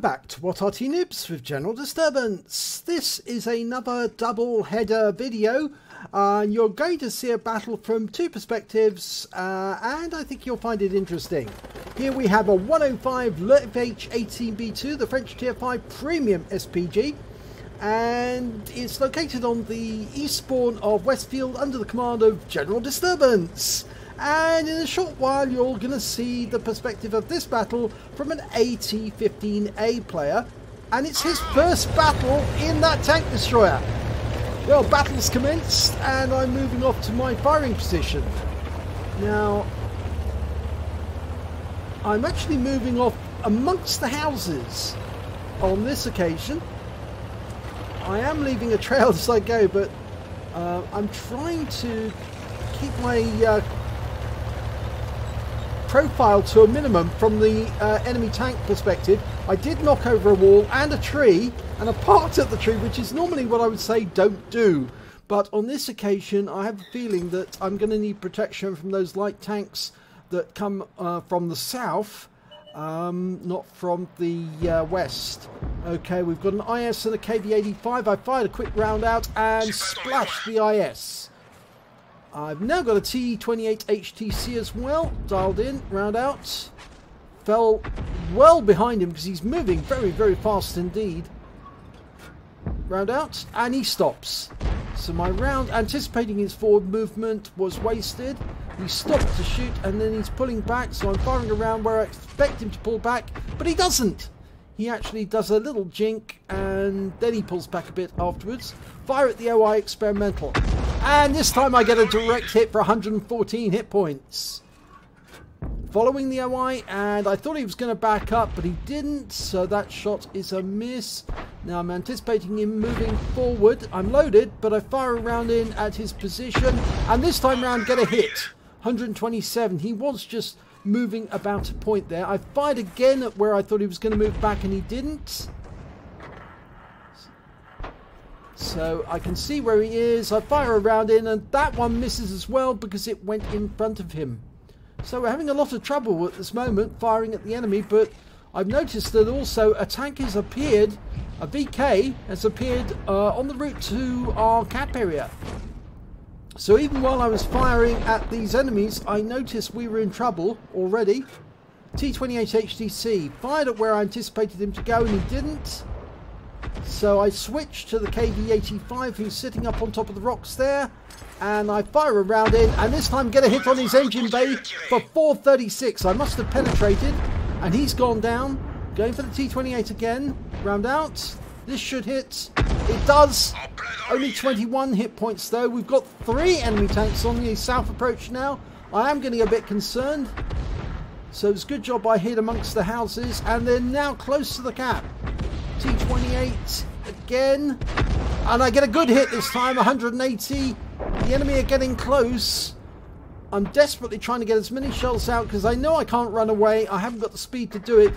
back to What Arty Noobs with General Disturbance. This is another double header video. You're going to see a battle from two perspectives and I think you'll find it interesting. Here we have a 105 LeFH 18B2, the French Tier 5 Premium SPG, and it's located on the east spawn of Westfield under the command of General Disturbance. And in a short while you're going to see the perspective of this battle from an AT-15A player, and it's his first battle in that tank destroyer. Well, battle's commenced and I'm moving off to my firing position. Now, I'm actually moving off amongst the houses on this occasion. I am leaving a trail as I go, but I'm trying to keep my profile to a minimum from the enemy tank perspective. I did knock over a wall and a tree and a part of the tree, which is normally what I would say don't do, but on this occasion I have a feeling that I'm going to need protection from those light tanks that come from the south, not from the west. Okay, we've got an IS and a KV-85. I fired a quick round out and splashed the IS. I've now got a T28 HTC as well, dialed in, round out. Fell well behind him because he's moving very, very fast indeed. Round out, and he stops. So my round, anticipating his forward movement, was wasted. He stopped to shoot and then he's pulling back, so I'm firing around where I expect him to pull back, but he doesn't. He actually does a little jink and then he pulls back a bit afterwards. Fire at the OI experimental. And this time I get a direct hit for 114 hit points. Following the OI, and I thought he was going to back up, but he didn't, so that shot is a miss. Now I'm anticipating him moving forward. I'm loaded, but I fire a round in at his position, and this time round get a hit. 127. He was just moving about a point there. I fired again at where I thought he was going to move back, and he didn't. So I can see where he is. I fire a round in and that one misses as well because it went in front of him. So we're having a lot of trouble at this moment firing at the enemy, but I've noticed that also a tank has appeared, a VK has appeared on the route to our cap area. So even while I was firing at these enemies, I noticed we were in trouble already. T28 HTC fired at where I anticipated him to go and he didn't. So I switch to the KV-85 who's sitting up on top of the rocks there, and I fire a round in and this time get a hit on his engine bay for 436. I must have penetrated and he's gone down. Going for the T28 again, round out. This should hit. It does. Only 21 hit points though. We've got 3 enemy tanks on the south approach now. I am getting a bit concerned. So it's a good job I hid amongst the houses, and they're now close to the cap. T28 again, and I get a good hit this time, 180. The enemy are getting close. I'm desperately trying to get as many shells out because I know I can't run away. I haven't got the speed to do it,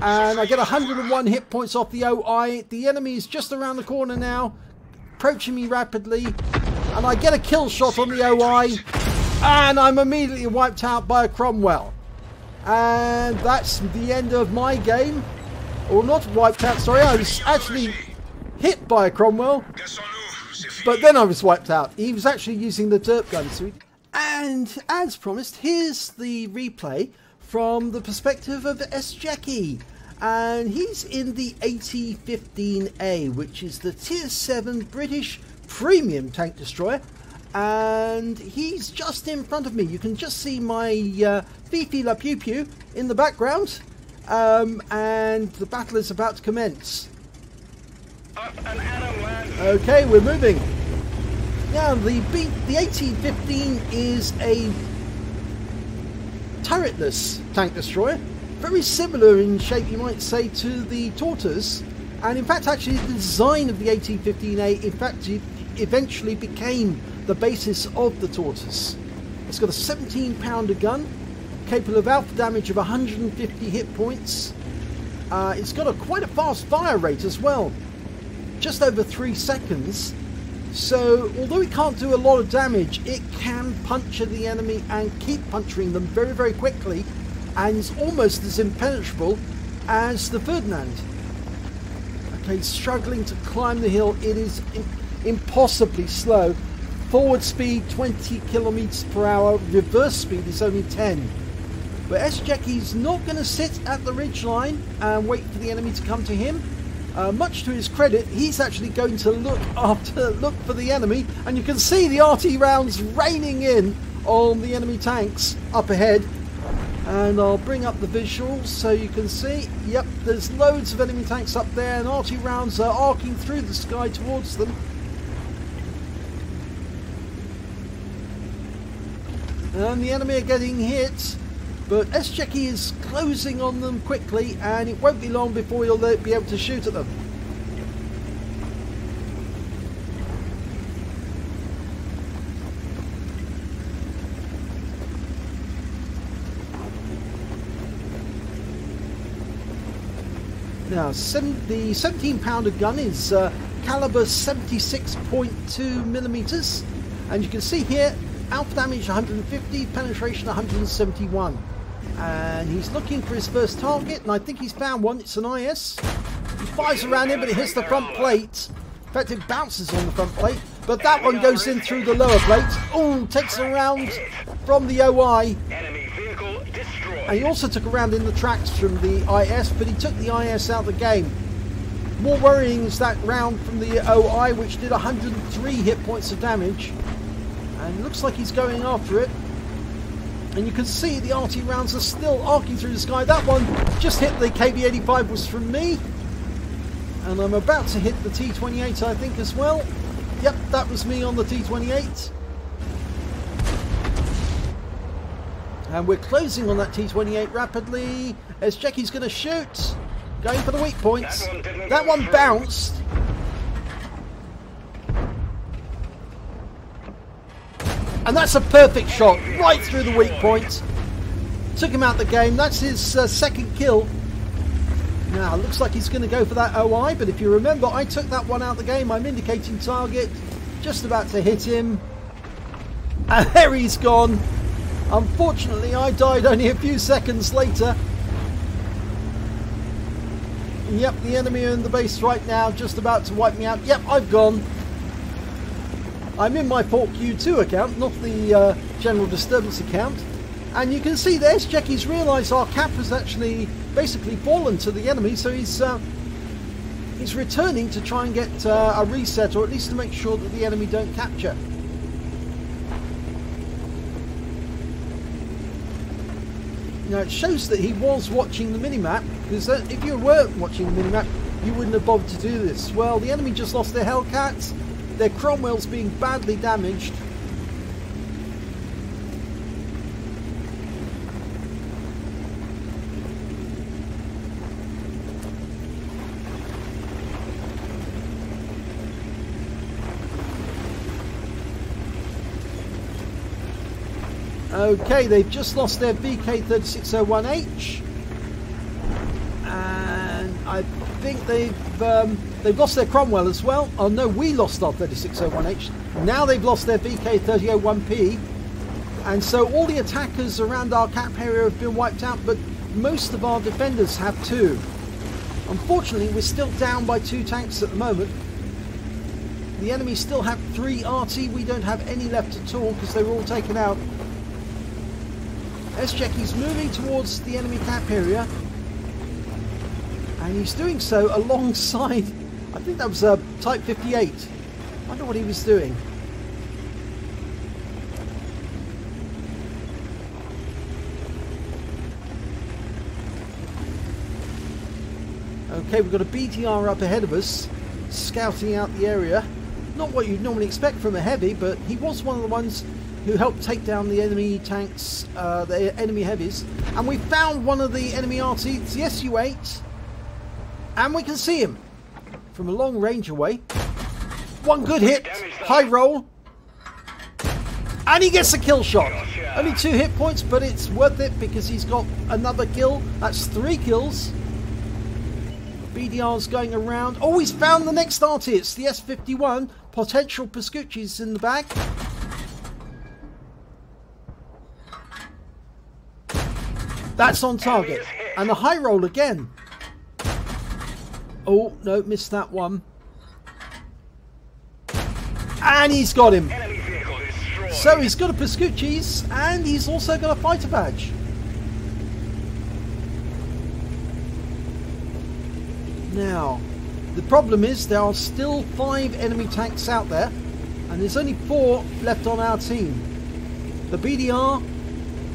and I get 101 hit points off the OI. The enemy is just around the corner now, approaching me rapidly, and I get a kill shot on the OI, and I'm immediately wiped out by a Cromwell. And that's the end of my game. Or not wiped out, sorry, I was actually hit by a Cromwell, but then I was wiped out. He was actually using the derp gun. And as promised, here's the replay from the perspective of sjekky. And he's in the AT-15A, which is the Tier 7 British Premium Tank Destroyer. And he's just in front of me. You can just see my Fifi La Pew Pew in the background. And the battle is about to commence. Okay, we're moving. Now, the AT-15 is a turretless tank destroyer. Very similar in shape, you might say, to the Tortoise. And in fact, actually, the design of the AT-15A, in fact, it eventually became the basis of the Tortoise. It's got a 17-pounder gun, capable of alpha damage of 150 hit points. It's got quite a fast fire rate as well, just over 3 seconds. So although it can't do a lot of damage, it can puncture the enemy and keep puncturing them very, very quickly, and is almost as impenetrable as the Ferdinand. Okay, struggling to climb the hill. It is impossibly slow. Forward speed 20 kilometers per hour, reverse speed is only 10. But sjekky's not going to sit at the ridgeline and wait for the enemy to come to him. Much to his credit, he's actually going to look for the enemy, and you can see the Arty rounds raining in on the enemy tanks up ahead. And I'll bring up the visuals so you can see. Yep, there's loads of enemy tanks up there, and Arty rounds are arcing through the sky towards them. And the enemy are getting hit, but sjekky is closing on them quickly, and it won't be long before he'll be able to shoot at them. Now, the 17-pounder gun is caliber 76.2 millimeters, and you can see here alpha damage 150, penetration 171. And he's looking for his first target, and I think he's found one. It's an IS. He fires around him, but it hits the front plate. In fact, it bounces on the front plate, but that one goes in through the lower plate. Oh, takes a round from the OI. And he also took a round in the tracks from the IS, but he took the IS out of the game. More worrying is that round from the OI, which did 103 hit points of damage. And it looks like he's going after it. And you can see the Arty rounds are still arcing through the sky. That one just hit the KB85, was from me. And I'm about to hit the T28, I think, as well. Yep, that was me on the T28. And we're closing on that T28 rapidly. sjekky's going to shoot. Going for the weak points. That one bounced. And that's a perfect shot right through the weak point. Took him out the game. That's his second kill. Now, looks like he's going to go for that OI, but if you remember, I took that one out of the game. I'm indicating target. Just about to hit him. And there he's gone. Unfortunately, I died only a few seconds later. Yep, the enemy are in the base right now, just about to wipe me out. Yep, I've gone. I'm in my Port Q2 account, not the General Disturbance account. And you can see there, sjekky's realised our cap has actually basically fallen to the enemy, so he's returning to try and get a reset, or at least to make sure that the enemy don't capture. Now, it shows that he was watching the minimap, because if you weren't watching the minimap, you wouldn't have bothered to do this. Well, the enemy just lost their Hellcats, their Cromwell's being badly damaged. Okay, they've just lost their VK3601H, and I think they've lost their Cromwell as well. Oh no, we lost our 3601H. Now they've lost their VK3001P, and so all the attackers around our cap area have been wiped out, but most of our defenders have too. Unfortunately, we're still down by 2 tanks at the moment. The enemy still have 3 Arty. We don't have any left at all because they were all taken out. sjekky's moving towards the enemy cap area, and he's doing so alongside, I think that was a Type 58. I wonder what he was doing. Okay, we've got a BTR up ahead of us, scouting out the area. Not what you'd normally expect from a heavy, but he was one of the ones who helped take down the enemy tanks, the enemy heavies. And we found one of the enemy Arty, it's the SU-8, and we can see him from a long range away. One good hit, high roll, and he gets a kill shot. Only 2 hit points, but it's worth it because he's got another kill. That's 3 kills. BDR's going around. Oh, he's found the next Arty. It's the S51. Potential Pascucci's in the bag. That's on target. And the high roll again. Oh, no, missed that one. And he's got him. So he's got a Pascucci's and he's also got a fighter badge. Now, the problem is there are still 5 enemy tanks out there and there's only 4 left on our team. The BDR,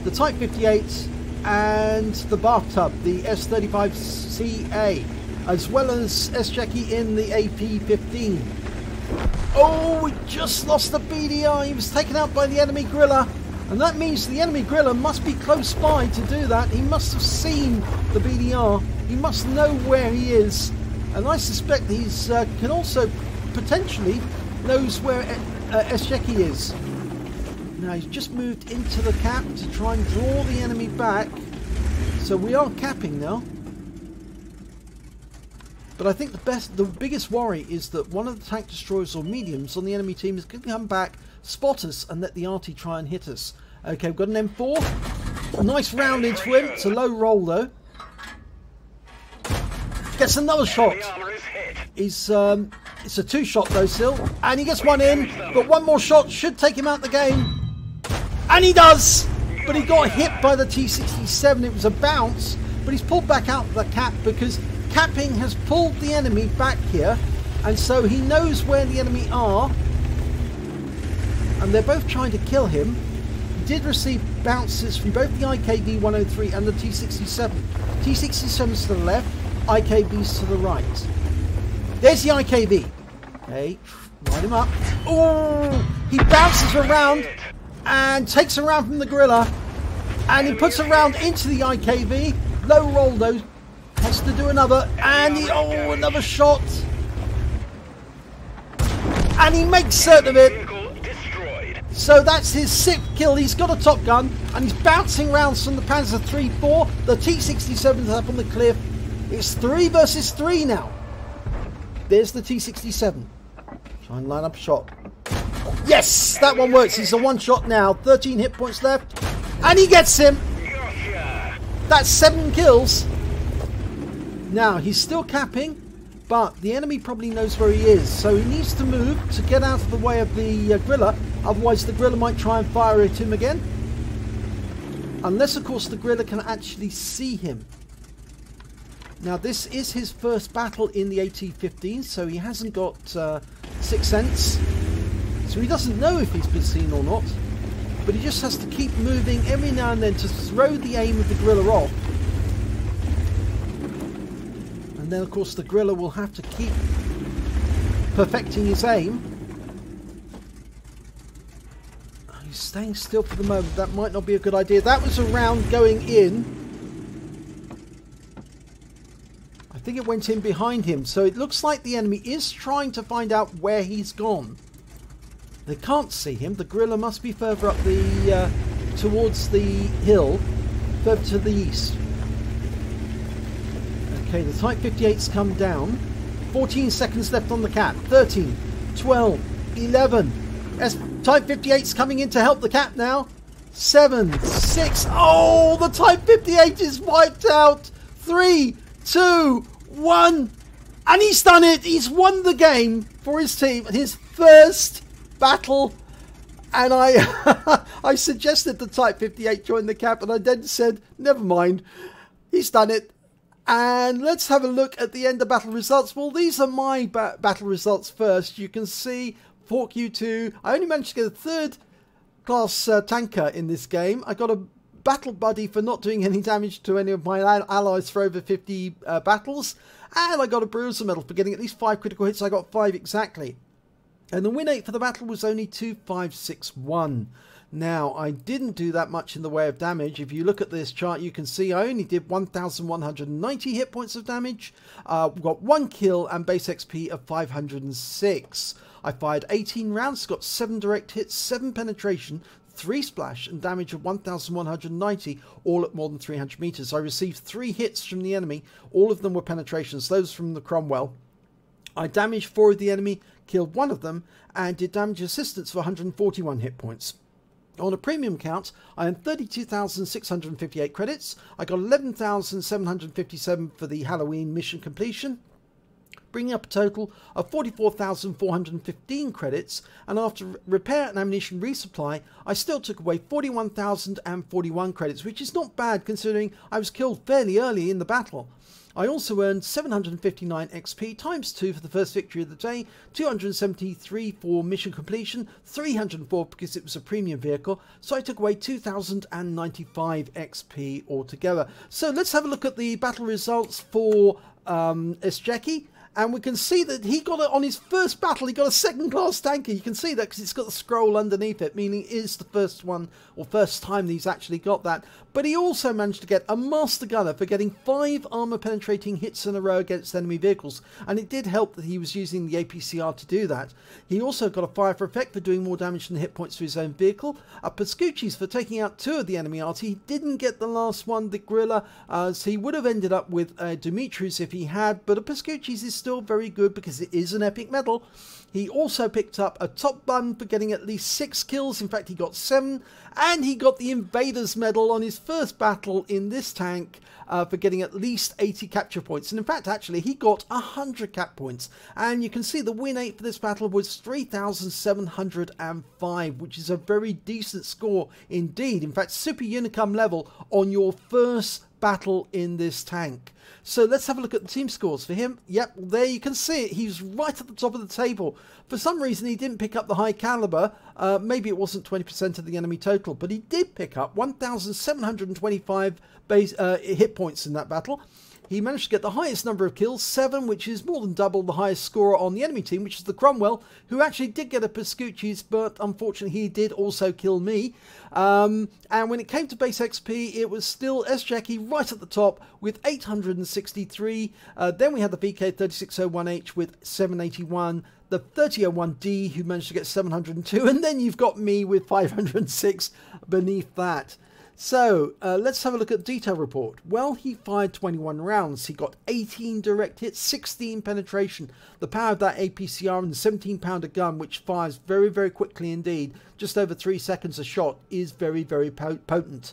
the Type 58 and the bathtub, the S35CA, as well as sjekky in the AP-15. Oh, we just lost the BDR. He was taken out by the enemy griller. And that means the enemy griller must be close by to do that. He must have seen the BDR. He must know where he is. And I suspect he's can also potentially knows where sjekky is. Now he's just moved into the cap to try and draw the enemy back. So we are capping now. But I think the biggest worry is that one of the tank destroyers or mediums on the enemy team is going to come back, spot us, and let the Arty try and hit us. Okay, we've got an M4. A nice round into him. It's a low roll though. Gets another shot. He's it's a 2-shot though still, and he gets one in. But one more shot should take him out the game, and he does. But he got hit by the T67. It was a bounce, but he's pulled back out of the cap because capping has pulled the enemy back here, and so he knows where the enemy are, and they're both trying to kill him. He did receive bounces from both the IKB-103 and the T67. T67's to the left, IKB's to the right. There's the IKB. Okay, line him up. Oh, he bounces around and takes a round from the gorilla, and he puts a round into the IKB. Low roll though. Has to do another, and he, oh, another shot, and he makes certain of it. So that's his 6th kill. He's got a top gun, and he's bouncing rounds from the Panzer III-4. The T67 is up on the cliff. It's 3 versus 3 now. There's the T67. Try and line up a shot. Yes, that one works. He's a 1-shot now. 13 hit points left, and he gets him. That's 7 kills. Now, he's still capping, but the enemy probably knows where he is, so he needs to move to get out of the way of the griller, otherwise the griller might try and fire at him again. Unless, of course, the griller can actually see him. Now, this is his first battle in the AT-15, so he hasn't got 6th sense, so he doesn't know if he's been seen or not, but he just has to keep moving every now and then to throw the aim of the griller off. And then, of course, the griller will have to keep perfecting his aim. He's staying still for the moment. That might not be a good idea. That was a round going in. I think it went in behind him. So it looks like the enemy is trying to find out where he's gone. They can't see him. The griller must be further up the towards the hill, further to the east. Okay, the Type 58's come down. 14 seconds left on the cap. 13, 12, 11. Type 58's coming in to help the cap now. 7, 6. Oh, the Type 58 is wiped out. 3, 2, 1. And he's done it. He's won the game for his team. His first battle. And I suggested the Type 58 join the cap, and I then said, never mind. He's done it. And let's have a look at the end of battle results. Well, these are my battle results first. You can see Fork U2. I only managed to get a 3rd class tanker in this game. I got a battle buddy for not doing any damage to any of my allies for over 50 battles. And I got a bruiser medal for getting at least 5 critical hits. I got 5 exactly. And the win rate for the battle was only 2561. Now, I didn't do that much in the way of damage. If you look at this chart, you can see I only did 1,190 hit points of damage. Got 1 kill and base XP of 506. I fired 18 rounds, got 7 direct hits, 7 penetration, 3 splash, and damage of 1,190, all at more than 300 meters. I received 3 hits from the enemy. All of them were penetrations, those from the Cromwell. I damaged 4 of the enemy, killed 1 of them, and did damage assistance for 141 hit points. On a premium count, I earned 32,658 credits. I got 11,757 for the Halloween mission completion. bringing up a total of 44,415 credits, and after repair and ammunition resupply, I still took away 41,041 credits, which is not bad considering I was killed fairly early in the battle. I also earned 759 XP times 2 for the first victory of the day, 273 for mission completion, 304 because it was a premium vehicle, so I took away 2,095 XP altogether. So let's have a look at the battle results for sjekky. And we can see that he got it on his first battle. He got a second-class tanker. You can see that because it's got the scroll underneath it, meaning it is the first one or first time that he's actually got that. But he also managed to get a Master Gunner for getting 5 armor-penetrating hits in a row against enemy vehicles. And it did help that he was using the APCR to do that. He also got a Fire for Effect for doing more damage than hit points to his own vehicle. A Pascucci's for taking out 2 of the enemy Arty. He didn't get the last one, the Gorilla, so he would have ended up with Dimitri's if he had. But a Pascucci's is still very good because it is an epic medal. He also picked up a top bun for getting at least 6 kills. In fact, he got 7, and he got the Invader's medal on his first battle in this tank for getting at least 80 capture points. And in fact, actually, he got 100 cap points. And you can see the win rate for this battle was 3,705, which is a very decent score indeed. In fact, super unicum level on your first battle in this tank. So let's have a look at the team scores for him. Yep, there you can see it. He's right at the top of the table. For some reason, he didn't pick up the high caliber. Maybe it wasn't 20% of the enemy total, but he did pick up 1,725 base hit points in that battle. He managed to get the highest number of kills, 7, which is more than double the highest scorer on the enemy team, which is the Cromwell, who actually did get a Pascucci's, but unfortunately he did also kill me. And when it came to base XP, it was still sjekky right at the top with 863. Then we had the VK3601H with 781. The 3001D, who managed to get 702. And then you've got me with 506 beneath that. So, let's have a look at the detail report. Well, he fired 21 rounds. He got 18 direct hits, 16 penetration. The power of that APCR and the 17-pounder gun, which fires very, very quickly indeed, just over 3 seconds a shot, is very, very potent.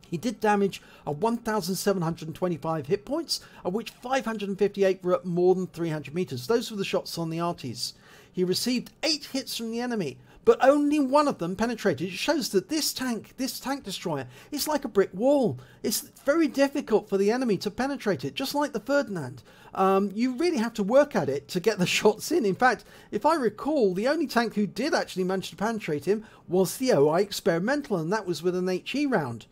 He did damage of 1,725 hit points, of which 558 were at more than 300 meters. Those were the shots on the Arties. He received 8 hits from the enemy, but only 1 of them penetrated. It shows that this tank destroyer, is like a brick wall. It's very difficult for the enemy to penetrate it, just like the Ferdinand. You really have to work at it to get the shots in. In fact, if I recall, the only tank who did actually manage to penetrate him was the OI Experimental, and that was with an HE round.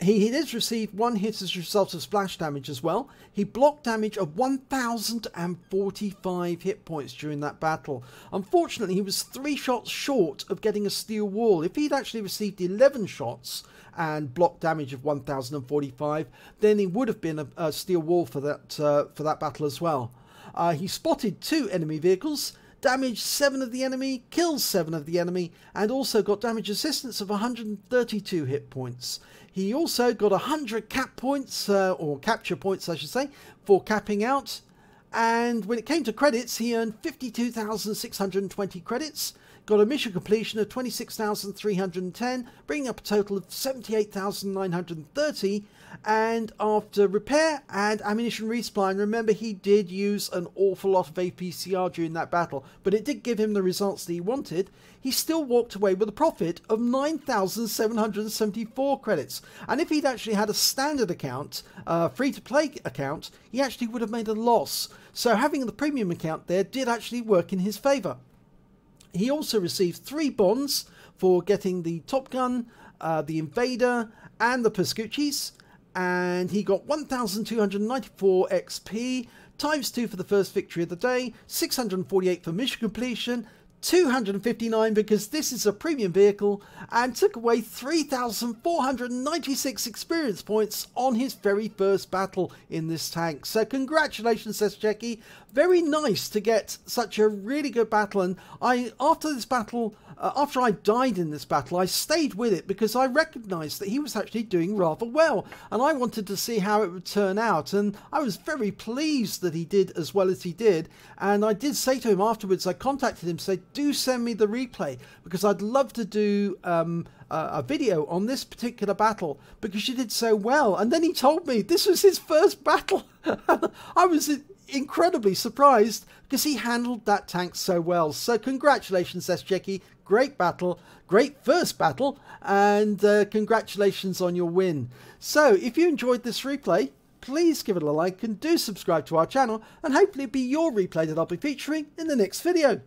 He did receive 1 hit as a result of splash damage as well. He blocked damage of 1,045 hit points during that battle. Unfortunately, he was 3 shots short of getting a steel wall. If he'd actually received 11 shots and blocked damage of 1,045, then he would have been a steel wall for that battle as well. He spotted 2 enemy vehicles, damaged 7 of the enemy, killed 7 of the enemy, and also got damage assistance of 132 hit points. He also got 100 cap points, or capture points I should say, for capping out. And when it came to credits, he earned 52,620 credits, got a mission completion of 26,310, bringing up a total of 78,930. And after repair and ammunition resupply, and remember he did use an awful lot of APCR during that battle, but it did give him the results that he wanted, he still walked away with a profit of 9,774 credits. And if he'd actually had a standard account, free-to-play account, he actually would have made a loss. So having the premium account there did actually work in his favour. He also received 3 bonds for getting the Top Gun, the Invader, and the Pascucci's. And he got 1,294 XP, times 2 for the first victory of the day, 648 for mission completion, 259 because this is a premium vehicle, and took away 3,496 experience points on his very first battle in this tank. So congratulations, sjekky. Very nice to get such a really good battle. And after this battle, after I died in this battle, I stayed with it because I recognised that he was actually doing rather well, and I wanted to see how it would turn out. And I was very pleased that he did as well as he did. And I did say to him afterwards, I contacted him, said, do send me the replay because I'd love to do a video on this particular battle because you did so well. And then he told me this was his first battle. I was incredibly surprised because he handled that tank so well. So congratulations, sjekky. Great battle, great first battle, and congratulations on your win. So if you enjoyed this replay, please give it a like and do subscribe to our channel, and hopefully it'll be your replay that I'll be featuring in the next video.